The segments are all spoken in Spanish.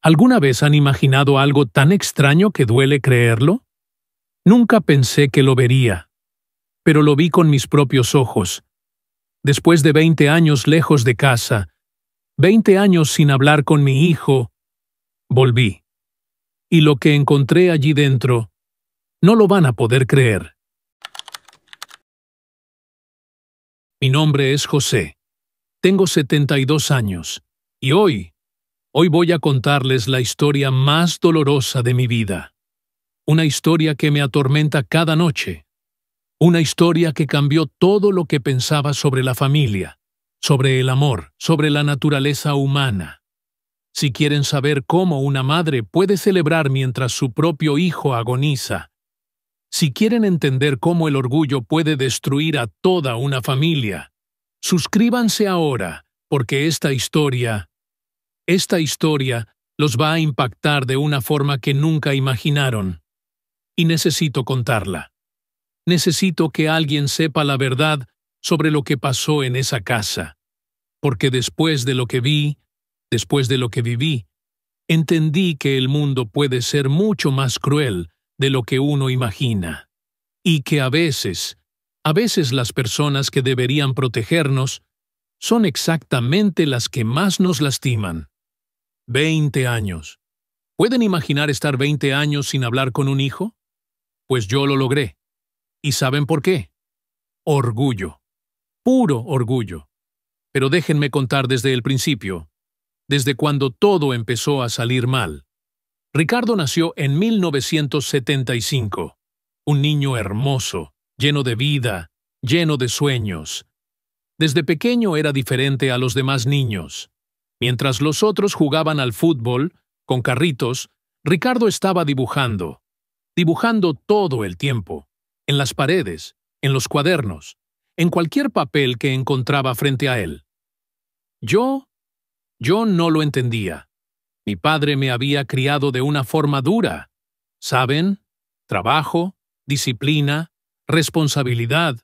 ¿Alguna vez han imaginado algo tan extraño que duele creerlo? Nunca pensé que lo vería, pero lo vi con mis propios ojos. Después de 20 años lejos de casa, 20 años sin hablar con mi hijo, volví. Y lo que encontré allí dentro, no lo van a poder creer. Mi nombre es José. Tengo 72 años, y hoy voy a contarles la historia más dolorosa de mi vida. Una historia que me atormenta cada noche. Una historia que cambió todo lo que pensaba sobre la familia, sobre el amor, sobre la naturaleza humana. Si quieren saber cómo una madre puede celebrar mientras su propio hijo agoniza, si quieren entender cómo el orgullo puede destruir a toda una familia, suscríbanse ahora, porque esta historia los va a impactar de una forma que nunca imaginaron. Y necesito contarla. Necesito que alguien sepa la verdad sobre lo que pasó en esa casa. Porque después de lo que vi, después de lo que viví, entendí que el mundo puede ser mucho más cruel de lo que uno imagina. Y que a veces las personas que deberían protegernos son exactamente las que más nos lastiman. 20 años. ¿Pueden imaginar estar 20 años sin hablar con un hijo? Pues yo lo logré. ¿Y saben por qué? Orgullo. Puro orgullo. Pero déjenme contar desde el principio, desde cuando todo empezó a salir mal. Ricardo nació en 1975. Un niño hermoso, lleno de vida, lleno de sueños. Desde pequeño era diferente a los demás niños. Mientras los otros jugaban al fútbol, con carritos, Ricardo estaba dibujando todo el tiempo, en las paredes, en los cuadernos, en cualquier papel que encontraba frente a él. Yo no lo entendía. Mi padre me había criado de una forma dura. ¿Saben? Trabajo, disciplina, responsabilidad.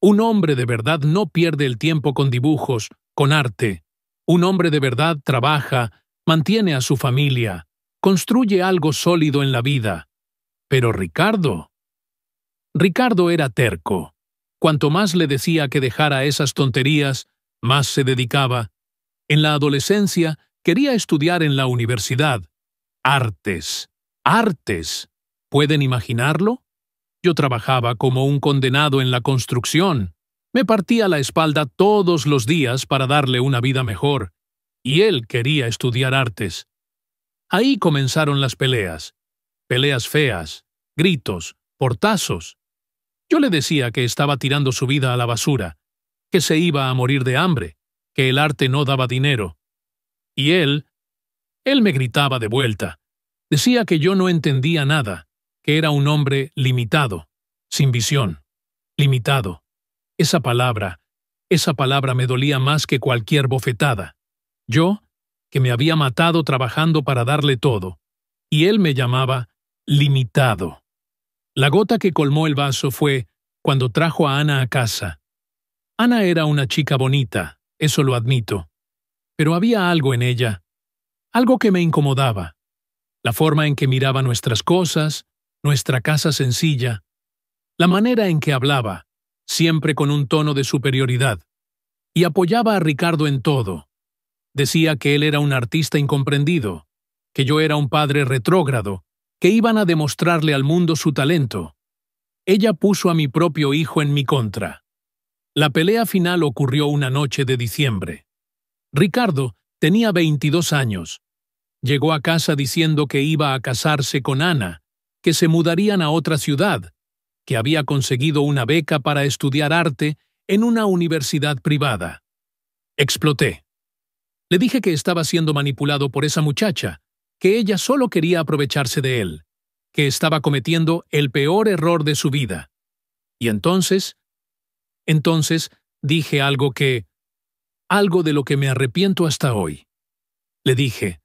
Un hombre de verdad no pierde el tiempo con dibujos, con arte. Un hombre de verdad trabaja, mantiene a su familia, construye algo sólido en la vida. Pero Ricardo era terco. Cuanto más le decía que dejara esas tonterías, más se dedicaba. En la adolescencia quería estudiar en la universidad. Artes. ¿Pueden imaginarlo? Yo trabajaba como un condenado en la construcción. Me partía la espalda todos los días para darle una vida mejor. Y él quería estudiar artes. Ahí comenzaron las peleas. Peleas feas, gritos, portazos. Yo le decía que estaba tirando su vida a la basura, que se iba a morir de hambre, que el arte no daba dinero. Y él me gritaba de vuelta. Decía que yo no entendía nada, que era un hombre limitado, sin visión. Limitado. Esa palabra me dolía más que cualquier bofetada. Yo, que me había matado trabajando para darle todo, y él me llamaba limitado. La gota que colmó el vaso fue cuando trajo a Ana a casa. Ana era una chica bonita, eso lo admito, pero había algo en ella, algo que me incomodaba. La forma en que miraba nuestras cosas, nuestra casa sencilla, la manera en que hablaba, siempre con un tono de superioridad, y apoyaba a Ricardo en todo. Decía que él era un artista incomprendido, que yo era un padre retrógrado, que iban a demostrarle al mundo su talento. Ella puso a mi propio hijo en mi contra. La pelea final ocurrió una noche de diciembre. Ricardo tenía 22 años. Llegó a casa diciendo que iba a casarse con Ana, que se mudarían a otra ciudad, que había conseguido una beca para estudiar arte en una universidad privada. Exploté. Le dije que estaba siendo manipulado por esa muchacha, que ella solo quería aprovecharse de él, que estaba cometiendo el peor error de su vida. Y entonces dije algo de lo que me arrepiento hasta hoy. Le dije,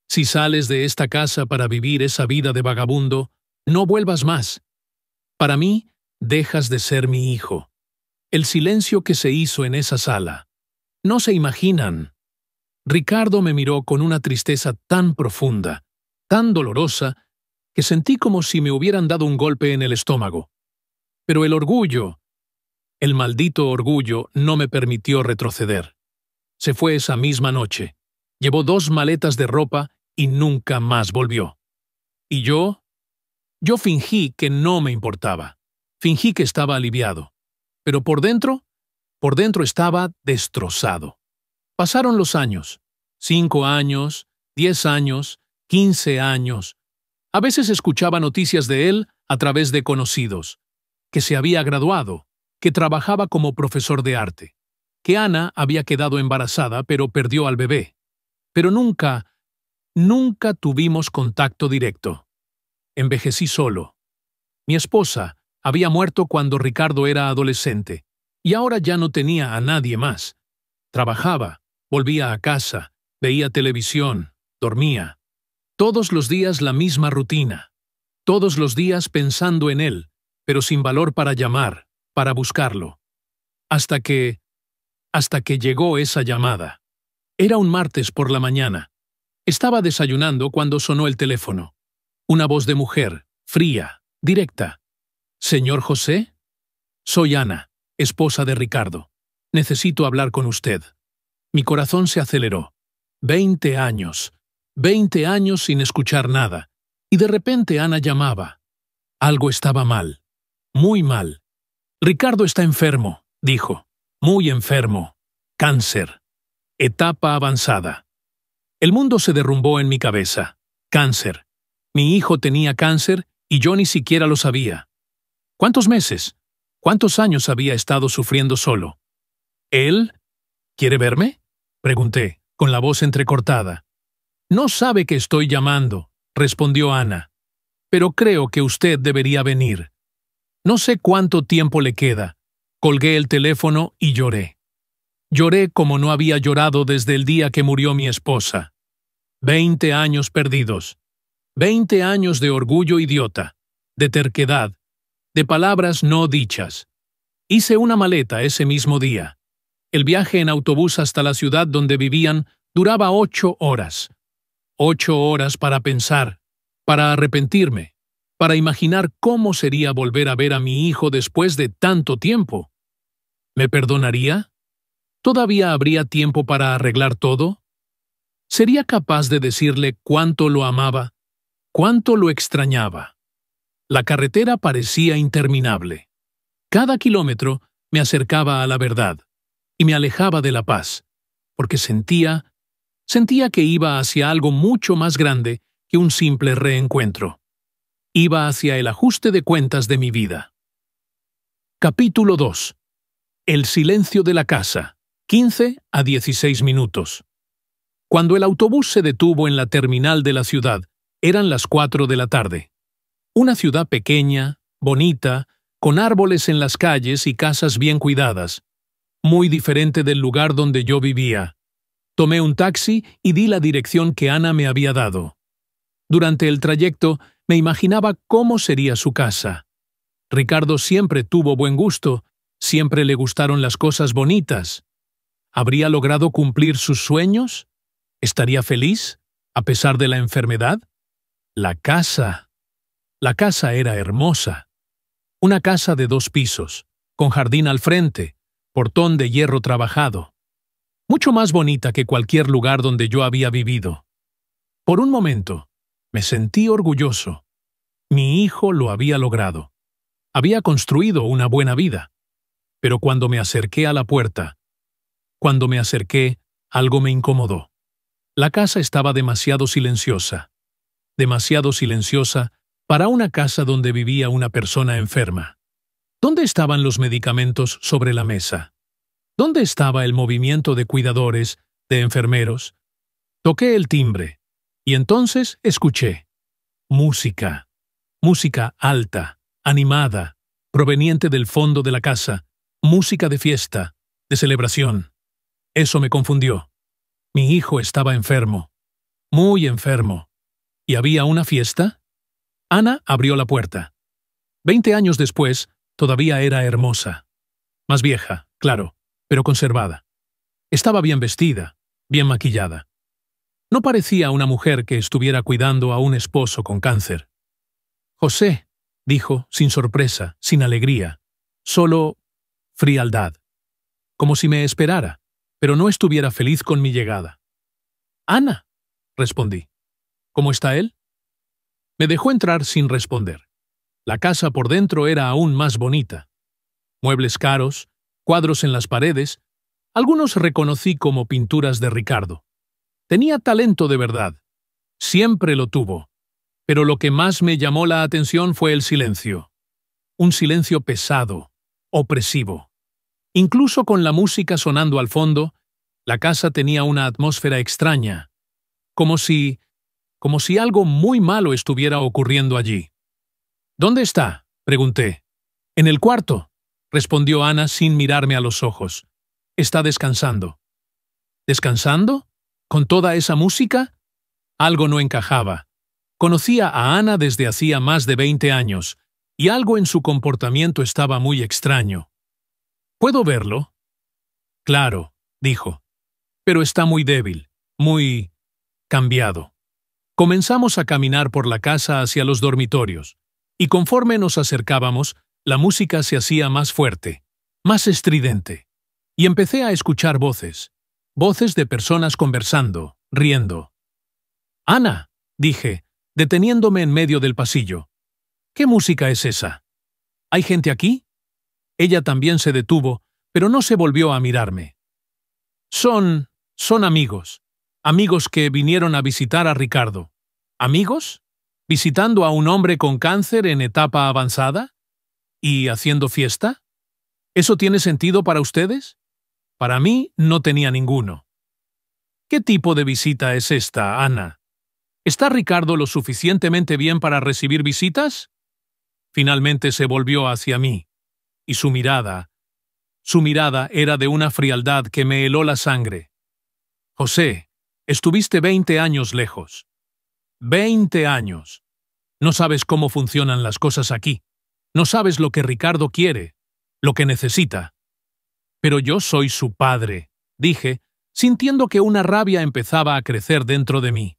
si sales de esta casa para vivir esa vida de vagabundo, no vuelvas más. Para mí, dejas de ser mi hijo. El silencio que se hizo en esa sala. No se imaginan. Ricardo me miró con una tristeza tan profunda, tan dolorosa, que sentí como si me hubieran dado un golpe en el estómago. Pero el orgullo, el maldito orgullo, no me permitió retroceder. Se fue esa misma noche. Llevó 2 maletas de ropa y nunca más volvió. ¿Y yo? Yo fingí que no me importaba. Fingí que estaba aliviado. Pero por dentro estaba destrozado. Pasaron los años. 5 años, 10 años, 15 años. A veces escuchaba noticias de él a través de conocidos. Que se había graduado, que trabajaba como profesor de arte, que Ana había quedado embarazada pero perdió al bebé. Pero nunca tuvimos contacto directo. Envejecí solo. Mi esposa había muerto cuando Ricardo era adolescente, y ahora ya no tenía a nadie más. Trabajaba, volvía a casa, veía televisión, dormía. Todos los días la misma rutina. Todos los días pensando en él, pero sin valor para llamar, para buscarlo. Hasta que llegó esa llamada. Era un martes por la mañana. Estaba desayunando cuando sonó el teléfono. Una voz de mujer, fría, directa. «¿Señor José?» «Soy Ana, esposa de Ricardo. Necesito hablar con usted». Mi corazón se aceleró. 20 años. 20 años sin escuchar nada. Y de repente Ana llamaba. Algo estaba mal. Muy mal. «Ricardo está enfermo», dijo. «Muy enfermo. Cáncer. Etapa avanzada». El mundo se derrumbó en mi cabeza. Cáncer. Mi hijo tenía cáncer y yo ni siquiera lo sabía. ¿Cuántos meses? ¿Cuántos años había estado sufriendo solo? ¿Él? ¿Quiere verme?, pregunté, con la voz entrecortada. «No sabe que estoy llamando», respondió Ana. «Pero creo que usted debería venir. No sé cuánto tiempo le queda». Colgué el teléfono y lloré. Lloré como no había llorado desde el día que murió mi esposa. 20 años perdidos. 20 años de orgullo idiota, de terquedad, de palabras no dichas. Hice una maleta ese mismo día. El viaje en autobús hasta la ciudad donde vivían duraba 8 horas. 8 horas para pensar, para arrepentirme, para imaginar cómo sería volver a ver a mi hijo después de tanto tiempo. ¿Me perdonaría? ¿Todavía habría tiempo para arreglar todo? ¿Sería capaz de decirle cuánto lo amaba, cuánto lo extrañaba? La carretera parecía interminable. Cada kilómetro me acercaba a la verdad y me alejaba de la paz, porque sentía que iba hacia algo mucho más grande que un simple reencuentro. Iba hacia el ajuste de cuentas de mi vida. Capítulo 2. El silencio de la casa. 15 a 16 minutos. Cuando el autobús se detuvo en la terminal de la ciudad, eran las 4 de la tarde. Una ciudad pequeña, bonita, con árboles en las calles y casas bien cuidadas. Muy diferente del lugar donde yo vivía. Tomé un taxi y di la dirección que Ana me había dado. Durante el trayecto me imaginaba cómo sería su casa. Ricardo siempre tuvo buen gusto, siempre le gustaron las cosas bonitas. ¿Habría logrado cumplir sus sueños? ¿Estaría feliz, a pesar de la enfermedad? La casa era hermosa. Una casa de 2 pisos, con jardín al frente, portón de hierro trabajado. Mucho más bonita que cualquier lugar donde yo había vivido. Por un momento, me sentí orgulloso. Mi hijo lo había logrado. Había construido una buena vida. Pero cuando me acerqué a la puerta, algo me incomodó. La casa estaba demasiado silenciosa para una casa donde vivía una persona enferma. ¿Dónde estaban los medicamentos sobre la mesa? ¿Dónde estaba el movimiento de cuidadores, de enfermeros? Toqué el timbre, y entonces escuché. Música. Música alta, animada, proveniente del fondo de la casa. Música de fiesta, de celebración. Eso me confundió. Mi hijo estaba enfermo. Muy enfermo. ¿Y había una fiesta? Ana abrió la puerta. 20 años después, todavía era hermosa. Más vieja, claro, pero conservada. Estaba bien vestida, bien maquillada. No parecía una mujer que estuviera cuidando a un esposo con cáncer. José, dijo, sin sorpresa, sin alegría, solo frialdad, como si me esperara, pero no estuviera feliz con mi llegada. Ana, respondí. ¿Cómo está él? Me dejó entrar sin responder. La casa por dentro era aún más bonita. Muebles caros, cuadros en las paredes, algunos reconocí como pinturas de Ricardo. Tenía talento de verdad. Siempre lo tuvo. Pero lo que más me llamó la atención fue el silencio. Un silencio pesado, opresivo. Incluso con la música sonando al fondo, la casa tenía una atmósfera extraña, como si algo muy malo estuviera ocurriendo allí. ¿Dónde está?, pregunté. En el cuarto, respondió Ana sin mirarme a los ojos. Está descansando. ¿Descansando? ¿Con toda esa música? Algo no encajaba. Conocía a Ana desde hacía más de 20 años, y algo en su comportamiento estaba muy extraño. ¿Puedo verlo? Claro, dijo. Pero está muy débil, muy cambiado. Comenzamos a caminar por la casa hacia los dormitorios, y conforme nos acercábamos, la música se hacía más fuerte, más estridente, y empecé a escuchar voces de personas conversando, riendo. «Ana», dije, deteniéndome en medio del pasillo. «¿Qué música es esa? ¿Hay gente aquí?» Ella también se detuvo, pero no se volvió a mirarme. Son amigos. Amigos que vinieron a visitar a Ricardo. ¿Amigos? ¿Visitando a un hombre con cáncer en etapa avanzada? ¿Y haciendo fiesta? ¿Eso tiene sentido para ustedes? Para mí no tenía ninguno. ¿Qué tipo de visita es esta, Ana? ¿Está Ricardo lo suficientemente bien para recibir visitas? Finalmente se volvió hacia mí, y su mirada era de una frialdad que me heló la sangre. José, estuviste 20 años lejos. 20 años. No sabes cómo funcionan las cosas aquí. No sabes lo que Ricardo quiere, lo que necesita. Pero yo soy su padre, dije, sintiendo que una rabia empezaba a crecer dentro de mí.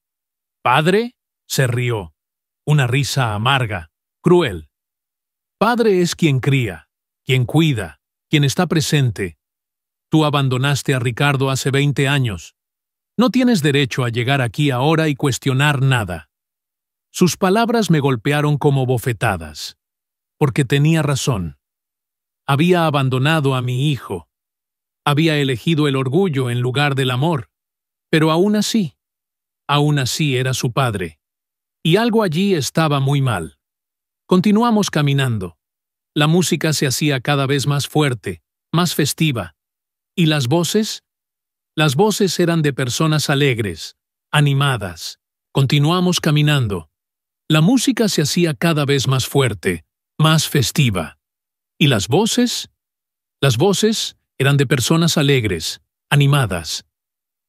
¿Padre? Se rió. Una risa amarga, cruel. Padre es quien cría, quien cuida, quien está presente. Tú abandonaste a Ricardo hace 20 años. No tienes derecho a llegar aquí ahora y cuestionar nada. Sus palabras me golpearon como bofetadas, porque tenía razón. Había abandonado a mi hijo. Había elegido el orgullo en lugar del amor. Pero aún así era su padre. Y algo allí estaba muy mal. Continuamos caminando. La música se hacía cada vez más fuerte, más festiva. ¿Y las voces? Las voces eran de personas alegres, animadas. Continuamos caminando. La música se hacía cada vez más fuerte, más festiva. ¿Y las voces? Las voces eran de personas alegres, animadas.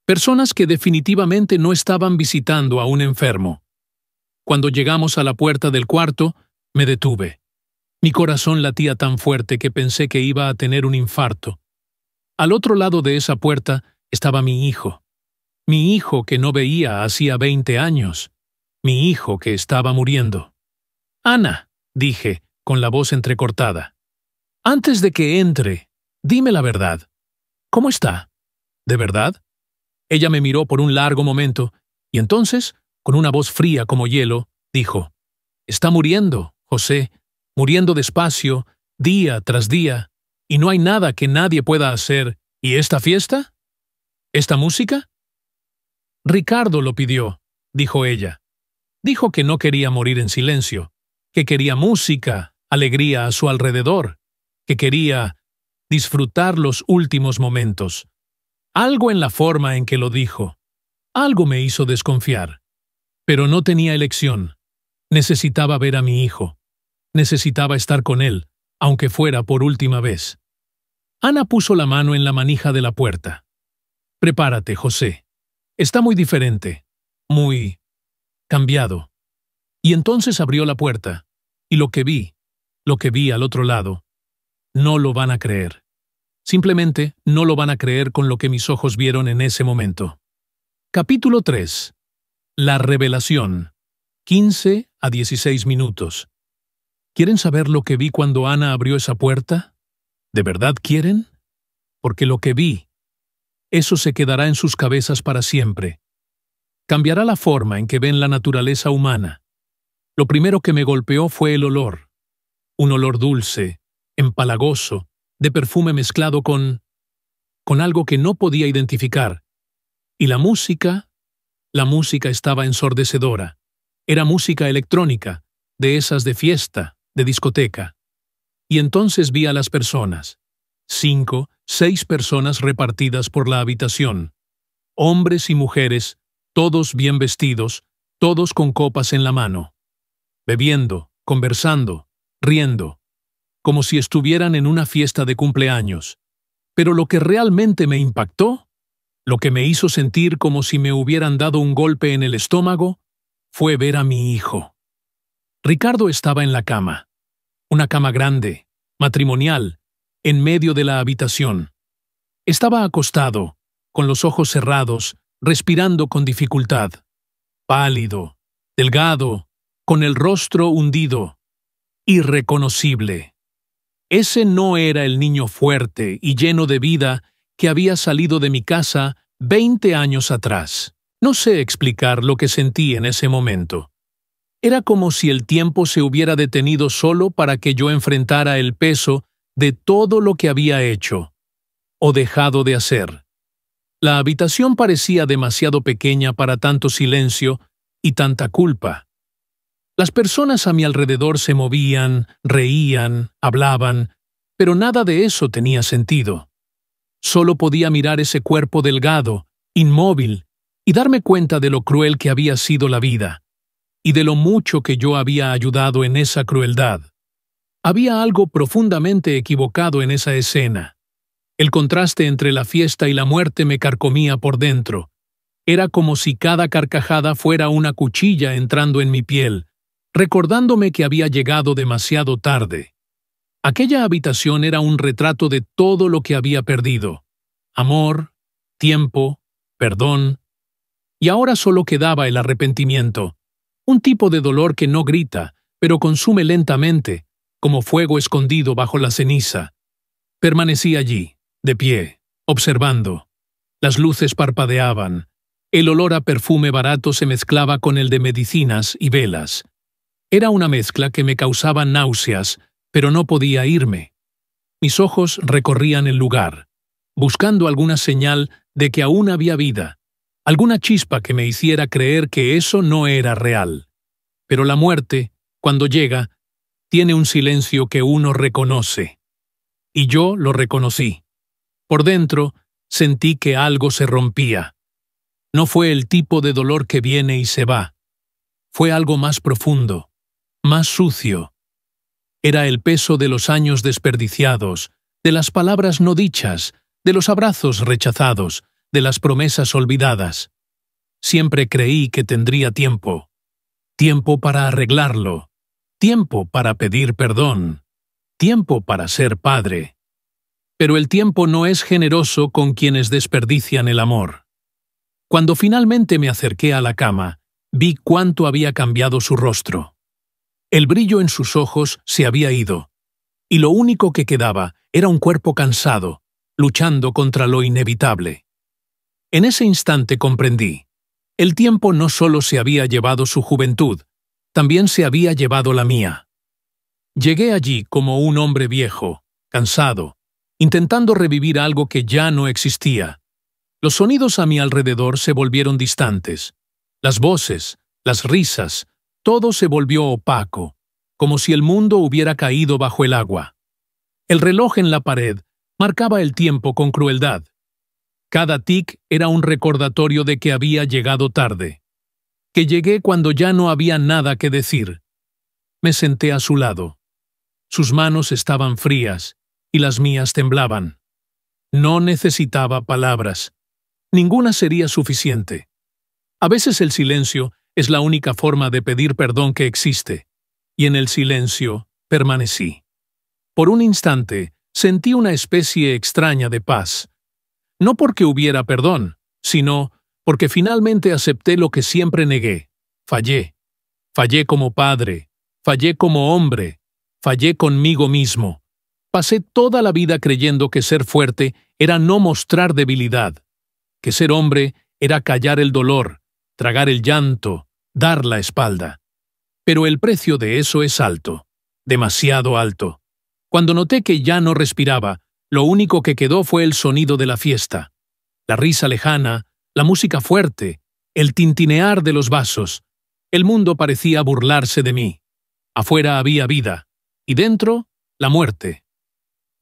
Personas que definitivamente no estaban visitando a un enfermo. Cuando llegamos a la puerta del cuarto, me detuve. Mi corazón latía tan fuerte que pensé que iba a tener un infarto. Al otro lado de esa puerta estaba mi hijo que no veía hacía 20 años, mi hijo que estaba muriendo. «Ana», dije, con la voz entrecortada, «antes de que entre, dime la verdad. ¿Cómo está? ¿De verdad?» Ella me miró por un largo momento, y entonces, con una voz fría como hielo, dijo, «Está muriendo, José, muriendo despacio, día tras día, y no hay nada que nadie pueda hacer. ¿Y esta fiesta? ¿Esta música?» «Ricardo lo pidió», dijo ella. Dijo que no quería morir en silencio, que quería música, alegría a su alrededor, que quería disfrutar los últimos momentos. Algo en la forma en que lo dijo. Algo me hizo desconfiar. Pero no tenía elección. Necesitaba ver a mi hijo. Necesitaba estar con él, aunque fuera por última vez. Ana puso la mano en la manija de la puerta. «Prepárate, José. Está muy diferente. Muy cambiado». Y entonces abrió la puerta, y lo que vi al otro lado, no lo van a creer. Simplemente no lo van a creer con lo que mis ojos vieron en ese momento. Capítulo 3. La revelación. 15 a 16 minutos. ¿Quieren saber lo que vi cuando Ana abrió esa puerta? ¿De verdad quieren? Porque lo que vi, eso se quedará en sus cabezas para siempre. Cambiará la forma en que ven la naturaleza humana. Lo primero que me golpeó fue el olor. Un olor dulce, empalagoso, de perfume mezclado con algo que no podía identificar. Y la música estaba ensordecedora. Era música electrónica, de esas de fiesta, de discoteca. Y entonces vi a las personas. 5, 6 personas repartidas por la habitación. Hombres y mujeres, todos bien vestidos, todos con copas en la mano. Bebiendo, conversando, riendo, como si estuvieran en una fiesta de cumpleaños. Pero lo que realmente me impactó, lo que me hizo sentir como si me hubieran dado un golpe en el estómago, fue ver a mi hijo. Ricardo estaba en la cama. Una cama grande, matrimonial, en medio de la habitación. Estaba acostado, con los ojos cerrados, respirando con dificultad. Pálido, delgado, con el rostro hundido. Irreconocible. Ese no era el niño fuerte y lleno de vida que había salido de mi casa 20 años atrás. No sé explicar lo que sentí en ese momento. Era como si el tiempo se hubiera detenido solo para que yo enfrentara el peso de todo lo que había hecho o dejado de hacer. La habitación parecía demasiado pequeña para tanto silencio y tanta culpa. Las personas a mi alrededor se movían, reían, hablaban, pero nada de eso tenía sentido. Solo podía mirar ese cuerpo delgado, inmóvil, y darme cuenta de lo cruel que había sido la vida, y de lo mucho que yo había ayudado en esa crueldad. Había algo profundamente equivocado en esa escena. El contraste entre la fiesta y la muerte me carcomía por dentro. Era como si cada carcajada fuera una cuchilla entrando en mi piel, recordándome que había llegado demasiado tarde. Aquella habitación era un retrato de todo lo que había perdido. Amor, tiempo, perdón. Y ahora solo quedaba el arrepentimiento. Un tipo de dolor que no grita, pero consume lentamente, como fuego escondido bajo la ceniza. Permanecí allí, de pie, observando. Las luces parpadeaban. El olor a perfume barato se mezclaba con el de medicinas y velas. Era una mezcla que me causaba náuseas, pero no podía irme. Mis ojos recorrían el lugar, buscando alguna señal de que aún había vida, alguna chispa que me hiciera creer que eso no era real. Pero la muerte, cuando llega, tiene un silencio que uno reconoce. Y yo lo reconocí. Por dentro, sentí que algo se rompía. No fue el tipo de dolor que viene y se va. Fue algo más profundo, más sucio. Era el peso de los años desperdiciados, de las palabras no dichas, de los abrazos rechazados, de las promesas olvidadas. Siempre creí que tendría tiempo. Tiempo para arreglarlo. Tiempo para pedir perdón. Tiempo para ser padre. Pero el tiempo no es generoso con quienes desperdician el amor. Cuando finalmente me acerqué a la cama, vi cuánto había cambiado su rostro. El brillo en sus ojos se había ido, y lo único que quedaba era un cuerpo cansado, luchando contra lo inevitable. En ese instante comprendí. El tiempo no solo se había llevado su juventud, también se había llevado la mía. Llegué allí como un hombre viejo, cansado, intentando revivir algo que ya no existía. Los sonidos a mi alrededor se volvieron distantes. Las voces, las risas, todo se volvió opaco, como si el mundo hubiera caído bajo el agua. El reloj en la pared marcaba el tiempo con crueldad. Cada tic era un recordatorio de que había llegado tarde, que llegué cuando ya no había nada que decir. Me senté a su lado. Sus manos estaban frías y las mías temblaban. No necesitaba palabras. Ninguna sería suficiente. A veces el silencio es la única forma de pedir perdón que existe, y en el silencio permanecí. Por un instante sentí una especie extraña de paz. No porque hubiera perdón, sino porque finalmente acepté lo que siempre negué. Fallé. Fallé como padre, fallé como hombre, fallé conmigo mismo. Pasé toda la vida creyendo que ser fuerte era no mostrar debilidad, que ser hombre era callar el dolor, tragar el llanto, dar la espalda. Pero el precio de eso es alto, demasiado alto. Cuando noté que ya no respiraba, lo único que quedó fue el sonido de la fiesta. La risa lejana, la música fuerte, el tintinear de los vasos. El mundo parecía burlarse de mí. Afuera había vida, y dentro, la muerte.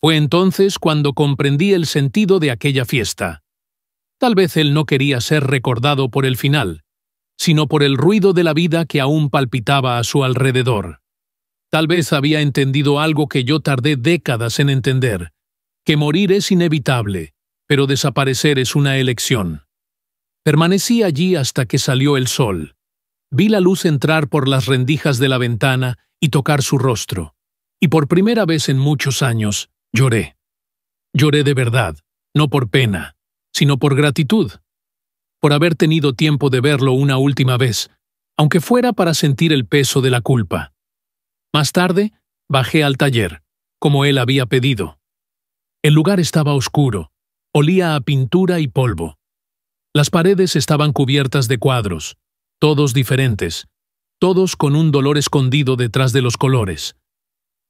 Fue entonces cuando comprendí el sentido de aquella fiesta. Tal vez él no quería ser recordado por el final, sino por el ruido de la vida que aún palpitaba a su alrededor. Tal vez había entendido algo que yo tardé décadas en entender, que morir es inevitable, pero desaparecer es una elección. Permanecí allí hasta que salió el sol. Vi la luz entrar por las rendijas de la ventana y tocar su rostro, y por primera vez en muchos años lloré. Lloré de verdad, no por pena, sino por gratitud, por haber tenido tiempo de verlo una última vez, aunque fuera para sentir el peso de la culpa. Más tarde, bajé al taller, como él había pedido. El lugar estaba oscuro, olía a pintura y polvo. Las paredes estaban cubiertas de cuadros, todos diferentes, todos con un dolor escondido detrás de los colores.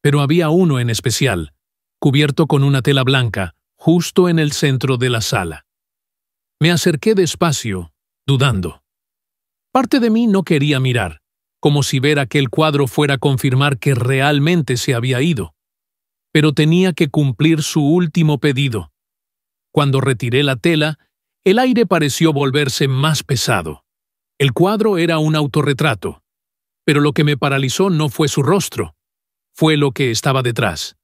Pero había uno en especial, cubierto con una tela blanca, justo en el centro de la sala. Me acerqué despacio, dudando. Parte de mí no quería mirar, como si ver aquel cuadro fuera a confirmar que realmente se había ido. Pero tenía que cumplir su último pedido. Cuando retiré la tela, el aire pareció volverse más pesado. El cuadro era un autorretrato, pero lo que me paralizó no fue su rostro, fue lo que estaba detrás.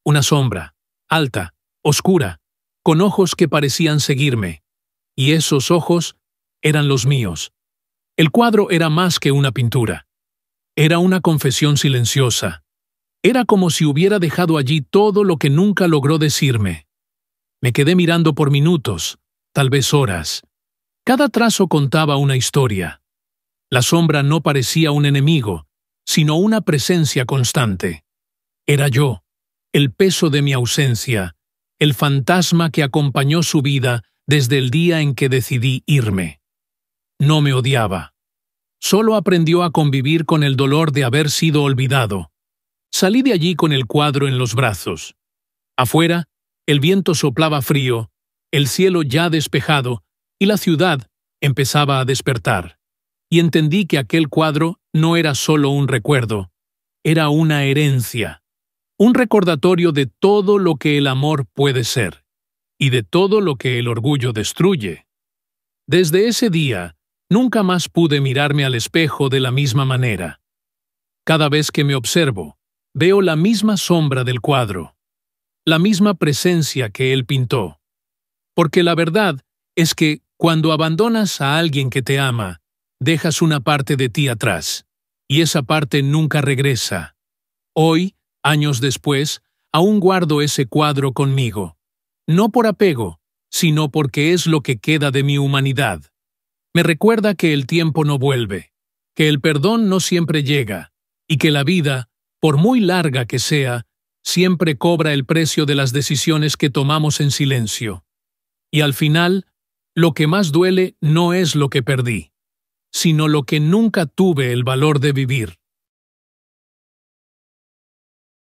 Una sombra, alta, oscura, con ojos que parecían seguirme, y esos ojos eran los míos. El cuadro era más que una pintura. Era una confesión silenciosa. Era como si hubiera dejado allí todo lo que nunca logró decirme. Me quedé mirando por minutos, tal vez horas. Cada trazo contaba una historia. La sombra no parecía un enemigo, sino una presencia constante. Era yo, el peso de mi ausencia, el fantasma que acompañó su vida desde el día en que decidí irme. No me odiaba. Solo aprendió a convivir con el dolor de haber sido olvidado. Salí de allí con el cuadro en los brazos. Afuera, el viento soplaba frío, el cielo ya despejado, y la ciudad empezaba a despertar. Y entendí que aquel cuadro no era solo un recuerdo, era una herencia, un recordatorio de todo lo que el amor puede ser, y de todo lo que el orgullo destruye. Desde ese día, nunca más pude mirarme al espejo de la misma manera. Cada vez que me observo, veo la misma sombra del cuadro, la misma presencia que él pintó. Porque la verdad es que, cuando abandonas a alguien que te ama, dejas una parte de ti atrás, y esa parte nunca regresa. Hoy, años después, aún guardo ese cuadro conmigo, no por apego, sino porque es lo que queda de mi humanidad. Me recuerda que el tiempo no vuelve, que el perdón no siempre llega, y que la vida, por muy larga que sea, siempre cobra el precio de las decisiones que tomamos en silencio. Y al final, lo que más duele no es lo que perdí, sino lo que nunca tuve el valor de vivir.